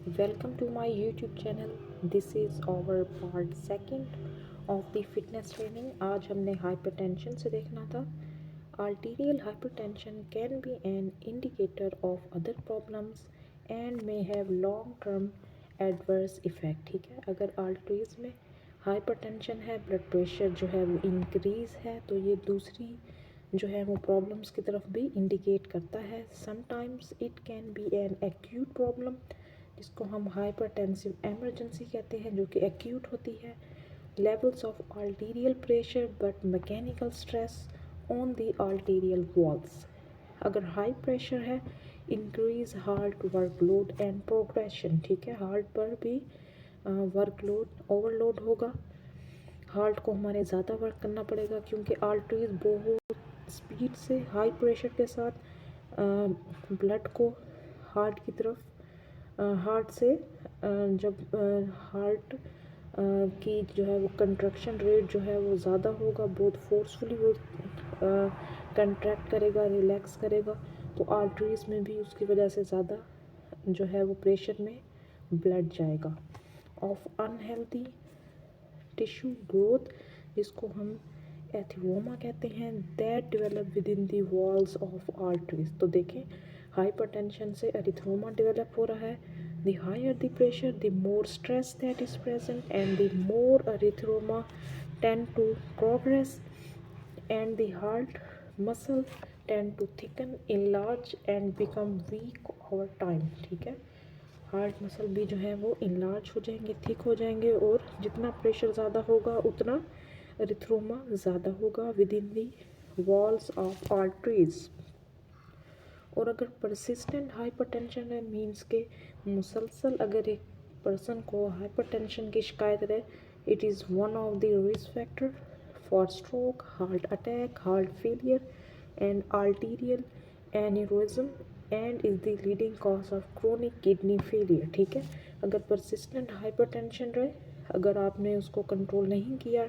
Welcome to my YouTube channel. This is our part second of the fitness training. आज हमने hypertension से देखना था. Arterial hypertension can be an indicator of other problems and may have long-term adverse effect. ठीक है, अगर arteries में hypertension है, blood pressure जो है वो increase है, तो ये दूसरी जो है वो प्रॉब्लम्स की तरफ भी इंडिकेट करता है. Sometimes it can be an acute problem, जिसको हम हाइपरटेंसिव एमरजेंसी कहते हैं, जो कि एक्यूट होती है. Levels of arterial pressure but mechanical stress on the arterial walls. अगर हाई प्रेशर है, increase heart workload and progression. ठीक है, हार्ट पर भी वर्कलोड ओवरलोड होगा. हार्ट को हमारे ज़्यादा वर्क करना पड़ेगा क्योंकि आर्टरीज बहुत स्पीड से हाई प्रेशर के साथ ब्लड को हार्ट की तरफ हार्ट से जब हार्ट की जो है वो कंट्रक्शन रेट जो है वो ज़्यादा होगा, बहुत फोर्सफुली वो कंट्रैक्ट करेगा, रिलैक्स करेगा, तो आर्टरीज में भी उसकी वजह से ज़्यादा जो है वो प्रेशर में ब्लड जाएगा. ऑफ अनहेल्दी टिश्यू ग्रोथ, जिसको हम एथिओमा कहते हैं, that develop within the walls of arteries. तो देखें, हाइपरटेंशन से एरिथ्रोमा डेवलप हो रहा है. The higher the pressure, the more stress that is present and the more atheroma tend to progress and the heart muscle tend to thicken, enlarge and become weak over time. ठीक है, heart muscle भी जो है वो enlarge हो जाएंगे, thick हो जाएंगे, और जितना प्रेशर ज़्यादा होगा उतना एरिथ्रोमा ज़्यादा होगा with in the walls of arteries. और अगर परसिस्टेंट हाइपरटेंशन है, मीन्स के मुसलसल अगर एक पर्सन को हाइपरटेंशन की शिकायत रहे, it is one of the risk factor for stroke, heart attack, heart failure and arterial aneurysm and is the leading cause of chronic kidney failure. ठीक है, अगर परसिस्टेंट हाइपरटेंशन रहे, अगर आपने उसको कंट्रोल नहीं किया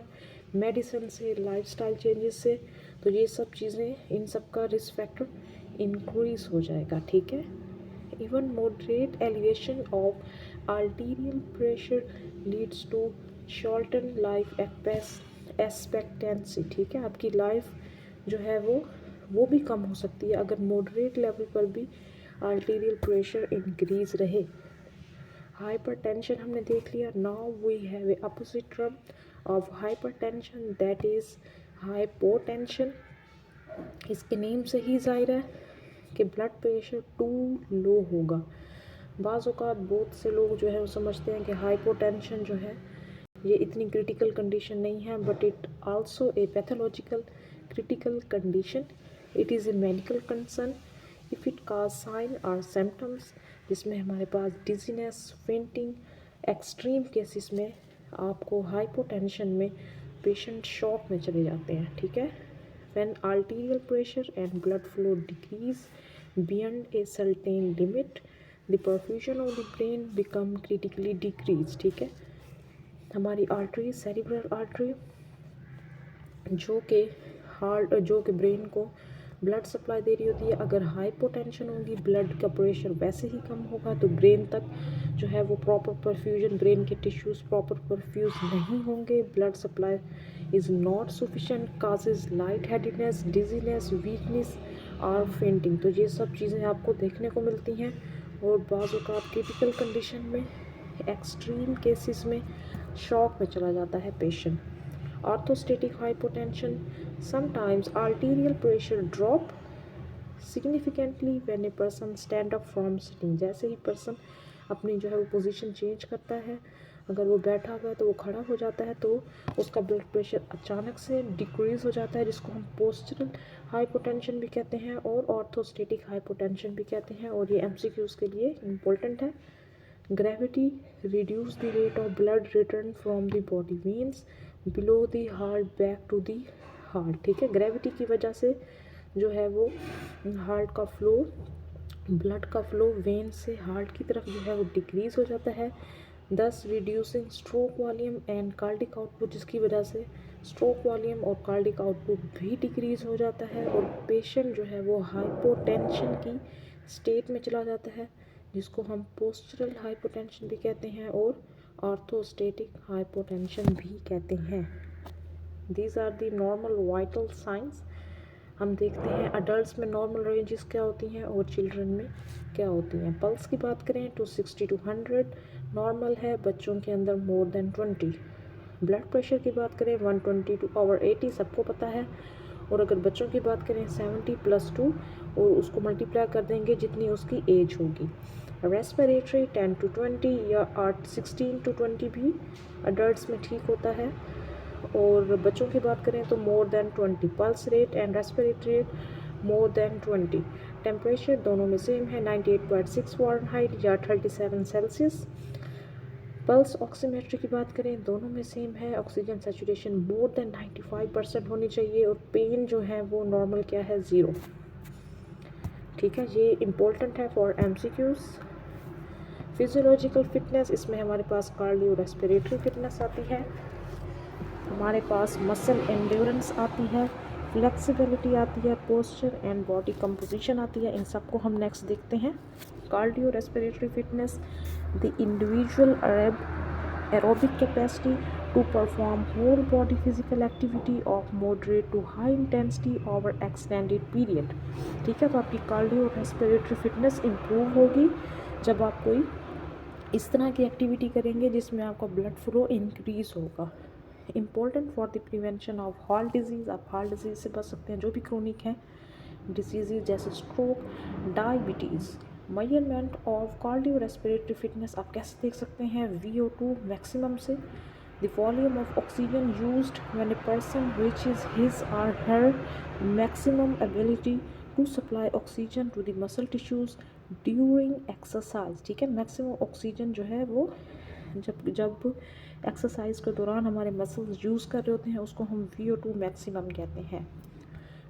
मेडिसिन से, लाइफस्टाइल चेंजेस से, तो ये सब चीज़ें, इन सब का रिस्क फैक्टर इंक्रीज हो जाएगा. ठीक है, even moderate elevation of arterial pressure leads to shorten life expectancy. ठीक है, आपकी लाइफ जो है वो भी कम हो सकती है अगर मॉडरेट लेवल पर भी आर्टीरियल प्रेशर इंक्रीज रहे. हाइपरटेंशन हमने देख लिया. Now we have a opposite term of hypertension, that is hypotension. इसके नेम से ही जाहिर है कि ब्लड प्रेशर टू लो होगा. बाज़ औक़ात बहुत से लोग जो है वो समझते हैं कि हाइपोटेंशन जो है ये इतनी क्रिटिकल कंडीशन नहीं है, but it also a pathological critical condition. It is a medical concern if it cause sign और सिम्टम्स, जिसमें हमारे पास डिजीनेस, फेंटिंग. एक्सट्रीम केसेस में आपको हाइपोटेंशन में पेशेंट शॉक में चले जाते हैं. ठीक है, when arterial pressure and blood flow decrease beyond a certain limit, the perfusion of the brain become critically decreased. ठीक है, हमारी आर्टरी, सेरिब्रल आर्टरी, जो कि ब्रेन को ब्लड सप्लाई दे रही होती है, अगर हाइपोटेंशन होगी, ब्लड का प्रेशर वैसे ही कम होगा, तो ब्रेन तक जो है वो प्रॉपर परफ्यूजन, ब्रेन के टिश्यूज़ प्रॉपर परफ्यूज नहीं होंगे. Blood supply is not sufficient, causes light headedness, dizziness, weakness और फेंटिंग. तो ये सब चीज़ें आपको देखने को मिलती हैं. और बाज़ औक़ात क्रिटिकल कंडीशन में, एक्सट्रीम केसेस में शॉक में चला जाता है patient. Orthostatic hypotension, sometimes arterial pressure drop significantly when a person stand up from sitting. जैसे ही पर्सन अपनी जो है वो पोजीशन चेंज करता है, अगर वो बैठा हुआ है तो वो खड़ा हो जाता है, तो उसका ब्लड प्रेशर अचानक से डिक्रीज़ हो जाता है, जिसको हम पोस्चरल हाइपोटेंशन भी कहते हैं और ऑर्थोस्टेटिक हाइपोटेंशन भी कहते हैं. और ये MCQs के लिए इम्पोर्टेंट है. Gravity reduce the rate of blood return from the body veins below the heart back to the heart. ठीक है, ग्रेविटी की वजह से जो है वो हार्ट का फ्लो, ब्लड का फ्लो वेन से हार्ट की तरफ जो है वो डिक्रीज़ हो जाता है, दस reducing stroke volume and cardiac output, जिसकी वजह से स्ट्रोक वॉल्यूम और कार्डिक आउटपुट भी डिक्रीज़ हो जाता है और पेशेंट जो है वो हाइपोटेंशन की स्टेट में चला जाता है. जिसको हम पोस्चरल हाइपोटेंशन भी कहते हैं और ऑर्थोस्टेटिक हाइपोटेंशन भी कहते हैं। These are the normal vital signs. हम देखते हैं अडल्ट में नॉर्मल रेंजेस क्या होती हैं और चिल्ड्रन में क्या होती हैं। पल्स की बात करें तो 60 to 100 नॉर्मल है, बच्चों के अंदर मोर देन 20। ब्लड प्रेशर की बात करें 120 to over 80 सबको पता है। और अगर बच्चों की बात करें 70 + 2 और उसको मल्टीप्लाई कर देंगे जितनी उसकी एज होगी। रेस्पिरेटरी 10 to 20 या 16 to 20 भी अडल्ट में ठीक होता है। और बच्चों की बात करें तो more than 20। Pulse rate and respiratory rate more than 20। Temperature दोनों में सेम है 98.6 फ़ारेनहाइट या 37 सेल्सियस। पल्स ऑक्सीमेट्री की बात करें दोनों में सेम है। ऑक्सीजन सैचुरेशन मोर देन 95% होनी चाहिए और पेन जो है वो नॉर्मल क्या है 0। ठीक है, ये इम्पोर्टेंट है फॉर MCQs। फिजियोलॉजिकल फिटनेस, इसमें हमारे पास कार्डियो रेस्पिरेटरी फिटनेस आती है, हमारे पास मसल एंड्योरेंस आती है, फ्लेक्सिबिलिटी आती है, पोस्चर एंड बॉडी कंपोजिशन आती है। इन सबको हम नेक्स्ट देखते हैं। Cardio respiratory fitness, the individual aerobic capacity to perform whole body physical activity of moderate to high intensity over extended period। ठीक है, तो आपकी कार्डियो रेस्पिरेटरी फिटनेस इम्प्रूव होगी जब आप कोई इस तरह की एक्टिविटी करेंगे जिसमें आपका ब्लड फ्लो इंक्रीज होगा। Important for the prevention of heart disease, आप हार्ट डिजीज़ से बच सकते हैं जो भी क्रोनिक हैं डिजीज़ जैसे stroke, diabetes. Measurement of cardio respiratory fitness आप कैसे देख सकते हैं VO2 मैक्सिमम से। The volume of oxygen used when a person reaches his और her maximum ability to supply oxygen to the muscle tissues during exercise. ठीक है, maximum oxygen जो है वो जब एक्सरसाइज के दौरान हमारे मसल्स यूज़ कर रहे होते हैं उसको हम VO2 मैक्सिमम कहते हैं।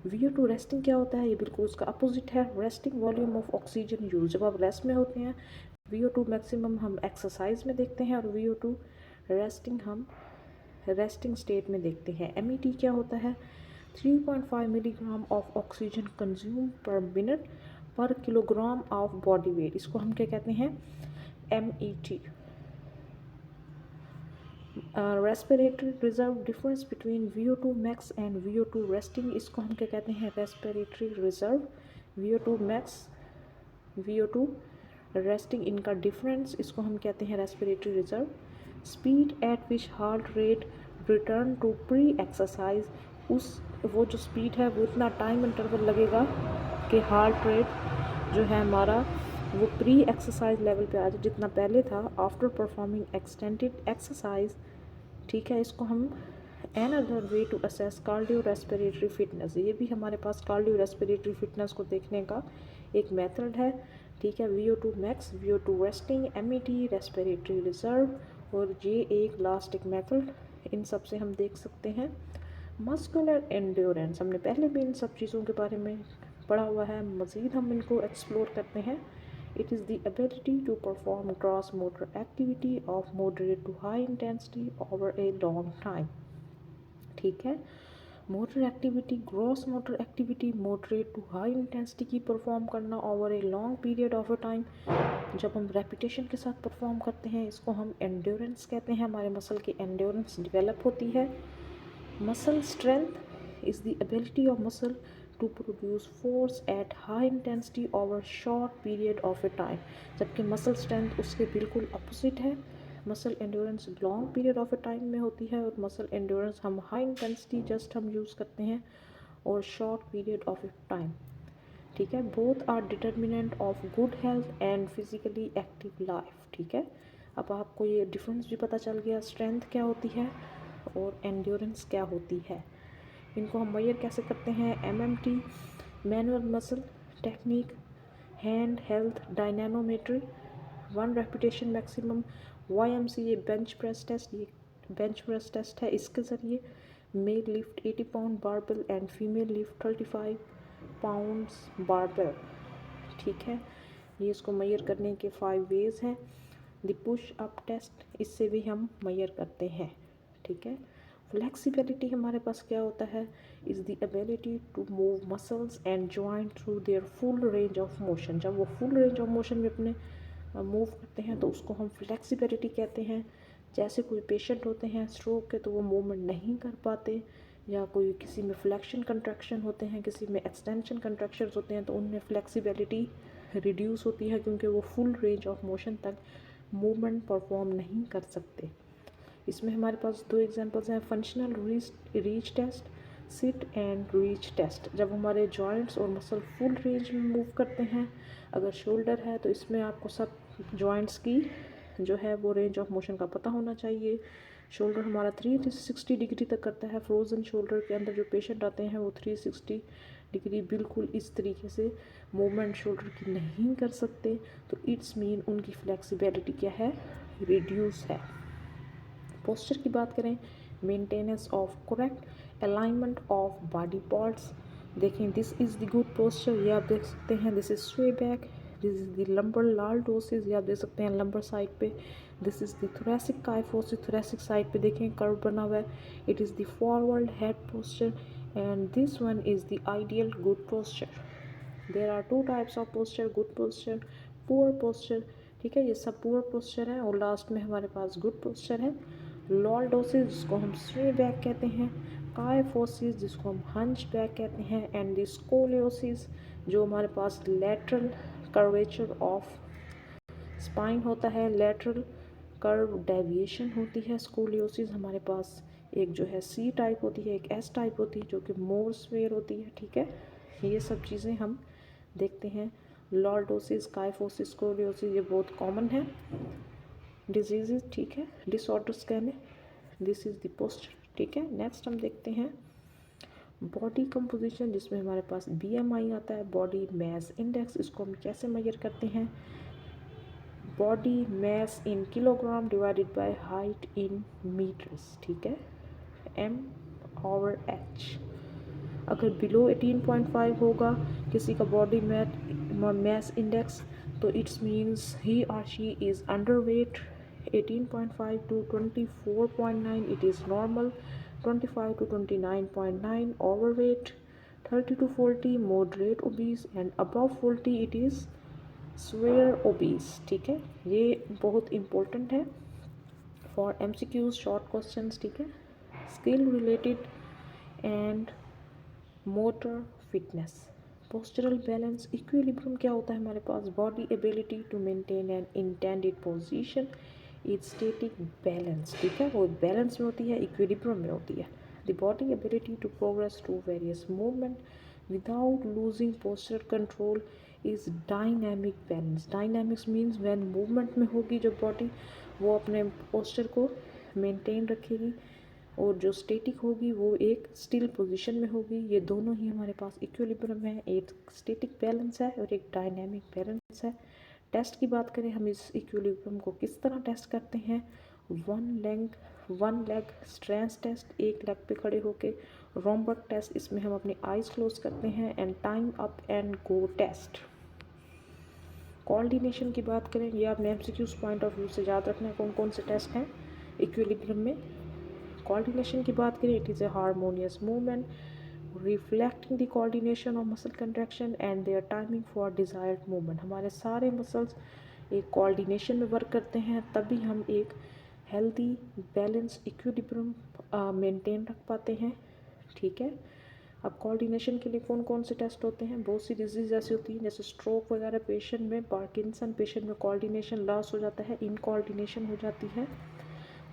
VO2 रेस्टिंग क्या होता है, ये बिल्कुल उसका अपोजिट है। Resting volume of oxygen use, जब आप रेस्ट में होते हैं VO2 मैक्सिमम हम एक्सरसाइज में देखते हैं और VO2 रेस्टिंग हम रेस्टिंग स्टेट में देखते हैं। MET क्या होता है, 3.5 milligram of oxygen consume per minute per kilogram of body weight, इसको हम क्या कहते हैं MET। Respiratory reserve, difference between VO2 max and VO2 resting, इसको हम क्या कहते हैं respiratory reserve. VO2 max VO2 resting, इनका डिफरेंस, इसको हम कहते हैं respiratory reserve. Speed at which heart rate return to pre exercise, उस वो जो स्पीड है वो इतना टाइम इंटरवल लगेगा कि हार्ट रेट जो है हमारा वो प्री एक्सरसाइज लेवल पे आ जाए जितना पहले था आफ्टर परफॉर्मिंग एक्सटेंडेड एक्सरसाइज। ठीक है, इसको हम another way to assess cardio respiratory fitness, ये भी हमारे पास कार्डियो रेस्पिरेटरी फिटनेस को देखने का एक मेथड है। ठीक है, VO2 max, VO2 resting, MET, respiratory reserve और ये एक लास्ट एक मेथड, इन सब से हम देख सकते हैं। मस्कुलर एंड्योरेंस, हमने पहले भी इन सब चीज़ों के बारे में पढ़ा हुआ है, मज़ीद हम इनको एक्सप्लोर करते हैं। It is the ability to perform gross motor activity of moderate to high intensity over a long time। ठीक है, motor activity, gross motor activity moderate to high intensity की परफॉर्म करना over a long period of a time, जब हम repetition के साथ perform करते हैं इसको हम एंड्योरेंस कहते हैं। हमारे मसल की एंड्योरेंस डेवलप होती है। Muscle strength is the ability of muscle to produce force at high intensity over short period of a time, जबकि मसल स्ट्रेंथ उसके बिल्कुल अपोजिट है। Muscle endurance long period of a time में होती है और मसल एंड्योरेंस हम high intensity just हम यूज़ करते हैं और short period of a time. ठीक है, both are determinant of good health and physically active life. ठीक है, अब आपको ये डिफरेंस भी पता चल गया, स्ट्रेंथ क्या होती है और एंड्योरेंस क्या होती है। इनको हम मेजर कैसे करते हैं, MMT manual muscle technique, hand health dynamometry, 1 repetition maximum, YMCA bench press test, ये बेंच प्रेस टेस्ट है, इसके ज़रिए male lift 80 pound barbell and female lift 35 pounds barbell. ठीक है, ये इसको मेजर करने के 5 वेज हैं। द पुश अप टेस्ट, इससे भी हम मेजर करते हैं। ठीक है, फ्लेक्सिबिलिटी हमारे पास क्या होता है, is the ability to move muscles and joint through their full range of motion, जब वो फुल रेंज ऑफ मोशन में अपने मूव करते हैं तो उसको हम फ्लेक्सिबिलिटी कहते हैं। जैसे कोई पेशेंट होते हैं स्ट्रोक के तो वो मूवमेंट नहीं कर पाते, या कोई किसी में फ्लेक्शन कंट्रैक्शन होते हैं, किसी में एक्सटेंशन कंट्रैक्शन होते हैं, तो उनमें फ्लेक्सिबिलिटी रिड्यूस होती है क्योंकि वो फुल रेंज ऑफ मोशन तक मूवमेंट परफॉर्म नहीं कर सकते। इसमें हमारे पास दो एग्जांपल्स हैं, functional reach test, sit and reach test. जब हमारे जॉइंट्स और मसल फुल रेंज में मूव करते हैं, अगर शोल्डर है तो इसमें आपको सब जॉइंट्स की जो है वो रेंज ऑफ मोशन का पता होना चाहिए। शोल्डर हमारा 360 डिग्री तक करता है। फ्रोज़न शोल्डर के अंदर जो पेशेंट आते हैं वो 360 डिग्री बिल्कुल इस तरीके से मूवमेंट शोल्डर की नहीं कर सकते, तो इट्स मीन उनकी फ्लेक्सिबिलिटी क्या है, रिड्यूस है। पोस्चर की बात करें, maintenance of correct alignment of body parts. देखें, this is the good posture, ये आप देख सकते हैं, this is sway back, this is the lumbar lordosis, ये आप देख सकते हैं लंबर साइड पे। This is the thoracic kyphosis, thoracic side पे देखें कर्व बना हुआ है। It is the forward head posture and this one is the ideal good posture. There are two types of posture, good posture, poor posture. ठीक है, ये सब poor posture है और लास्ट में हमारे पास गुड पोस्चर है। लॉर्डोसिस जिसको हम स्वे बैक कहते हैं, काइफोसिस जिसको हम हंच बैक कहते हैं, एंड द स्कोलियोसिस जो हमारे पास लेटरल कर्वेचर ऑफ स्पाइन होता है, लेटरल कर्व डेविएशन होती है। स्कोलियोसिस हमारे पास एक जो है सी टाइप होती है, एक एस टाइप होती है जो कि मोर स्वेयर होती है। ठीक है, ये सब चीज़ें हम देखते हैं। लॉर्डोसिस, काइफोसिस, स्कोलियोसिस ये बहुत कॉमन है डिजीज़। ठीक है, डिसऑर्डर्स कहने, दिस इज़ द पोस्चर। ठीक है, नेक्स्ट हम देखते हैं बॉडी कंपोजिशन, जिसमें हमारे पास BMI आता है, बॉडी मास इंडेक्स। इसको हम कैसे मेजर करते हैं, body mass in kilogram divided by height in meters. ठीक है, M/H। अगर बिलो 18.5 होगा किसी का बॉडी मास इंडेक्स, तो इट्स मीन्स ही और she is underweight. 18.5 to 24.9 it is normal, 25 to 29.9 overweight, 30 to 40 moderate obese and above 40 it is severe obese। ठीक है, ये बहुत इम्पोर्टेंट है फॉर MCQs शॉर्ट क्वेश्चंस। ठीक है, skill related and motor fitness. Postural balance, equilibrium क्या होता है हमारे पास, body ability to maintain an intended position is static balance. ठीक है, वो बैलेंस में होती है, इक्विलिब्रियम में होती है। The body ability to progress to various movement without losing posture control is dynamic balance. Dynamics means when movement में होगी जो बॉडी, वो अपने पोस्चर को मेंटेन रखेगी, और जो स्टेटिक होगी वो एक स्टिल पोजीशन में होगी। ये दोनों ही हमारे पास इक्विलिब्रियम है, एक स्टेटिक बैलेंस है और एक डायनामिक बैलेंस है। टेस्ट की बात करें, हम इस इक्विलिब्रियम को किस तरह टेस्ट करते हैं, वन लेग स्ट्रेंथ टेस्ट, एक लेग पे खड़े होके। रोम्बक टेस्ट, इसमें हम अपनी आइज़ क्लोज करते हैं। And time up and go test. Coordination की बात करें, ये आपने MCQs पॉइंट ऑफ व्यू से याद रखना है कौन कौन से टेस्ट हैं इक्विलिब्रियम में। कोऑर्डिनेशन की बात करें, it is a harmonious movement reflecting the coordination of muscle contraction and their timing for desired movement. हमारे सारे मसल्स एक कोऑर्डिनेशन में वर्क करते हैं, तभी हम एक हेल्दी बैलेंस इक्विलिब्रियम मेंटेन रख पाते हैं। ठीक है, अब कोऑर्डिनेशन के लिए कौन कौन से टेस्ट होते हैं, बहुत सी डिजीज़ ऐसी होती हैं जैसे स्ट्रोक वगैरह पेशेंट में, पार्किंसन पेशेंट में कोऑर्डिनेशन लॉस हो जाता है, इनकोऑर्डिनेशन हो जाती है,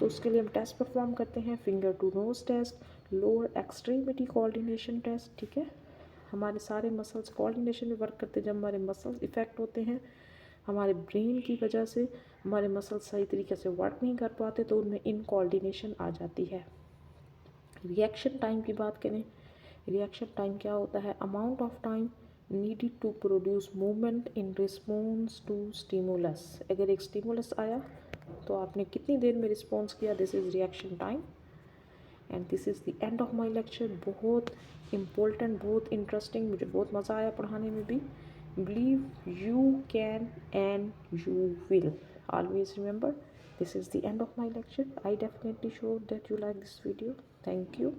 तो उसके लिए हम टेस्ट परफॉर्म करते हैं, finger to nose test, lower extremity coordination test. ठीक है, हमारे सारे मसल्स कोऑर्डिनेशन में वर्क करते हैं। जब हमारे मसल्स इफ़ेक्ट होते हैं हमारे ब्रेन की वजह से, हमारे मसल्स सही तरीके से वर्क नहीं कर पाते, तो उनमें इनकोऑर्डिनेशन आ जाती है। रिएक्शन टाइम की बात करें, रिएक्शन टाइम क्या होता है, amount of time needed to produce movement in response to stimulus. अगर एक स्टिमुलस आया तो आपने कितनी देर में रिस्पॉन्स किया, this is reaction time. And this is the end of my lecture. बहुत इम्पोर्टेंट, बहुत इंटरेस्टिंग, मुझे बहुत मज़ा आया पढ़ाने में भी। Believe you can and you will, always remember, this is the end of my lecture. I definitely sure that you like this video. Thank you.